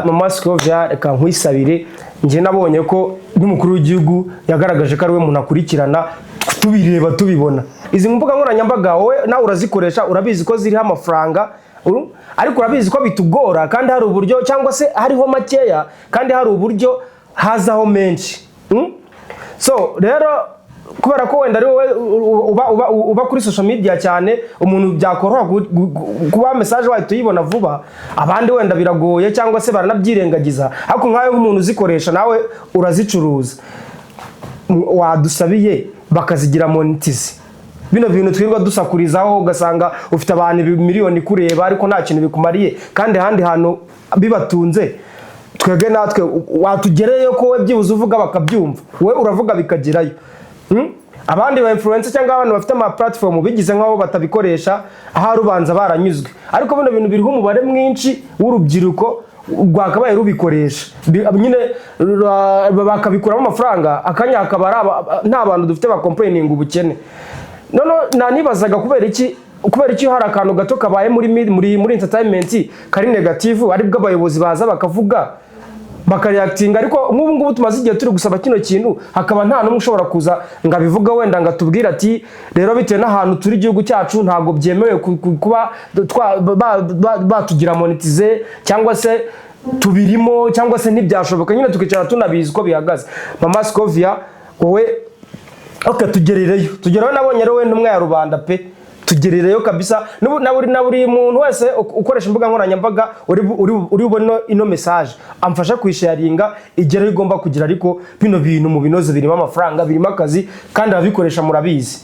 Mama Scovia reka nkwisabire nje nabonye ko n'umukuru w'igihugu yagaragaje ko ari we muntu akurikirana tubireba tubibona. Izi mbuga nkoranyambaga wowe nawe urazikoresha urabizi ko ziriho amafaranga ariko urabizi ko bitugora kandi hari uburyo cyangwa se hariho makeya kandi hari uburyo hazaho menshi. So rero kubera ko wenda ari wowe uba kuri social media cyane umuntu byakoroha kuba message wayo tuyibona vuba abandi wenda biragoye cyangwa se baranabyirengagiza ariko nkawe nk'umuntu uzikoresha nawe urazicuruza wadusabiye bakazigira monetize. Bino bintu twirwa dusakurizaho ugasanga ufite abantu miliyoni kureba ariko nta kintu bikumariye kandi handi hantu bibatunze twege natwe watugereyo ko we byibuze uvuga bakabyumva we uravuga bikagerayo. Abandi ba influencer cyangwa abantu bafite ama platform bigize nkaho batabikoresha aha rubanza baranyuzwe ariko bino bintu biriho umubare mwinshi w'urubyiruko rwakabaye rubikoresha nyine bakabikuramo amafaranga akanya akabara nta bantu dufite ba complaining ubukene. Nanibazaga kubera iki hari akantu gato kabaye muri entertainment kari negative aribwo abayobozi baza bakavuga bakareactinga ariko nk'ubu tumaze igihe turi gusaba kino kintu hakaba nta numwe ushobora kuza ngabivuga wenda ngatubwira ati rero bitewe n'ahantu turi igihugu cyacu ntago byemewe kuba batugira monetize cyangwa se tubirimo cyangwa se ntibyashoboka nyine tukicara tunabizi ko bihagaze. Mama Scovia wowe tugerereyo nabonye rero we ntumwe ya rubanda pe tugerereyo kabisa na buri muntu wese ukoresha imbuga nkoranyambaga uri ubona ino message amfasha kwisharinga igere igomba kugira ariko bino bintu mu binoze birimo amafaranga birimo akazi kandi ababikoresha murabizi.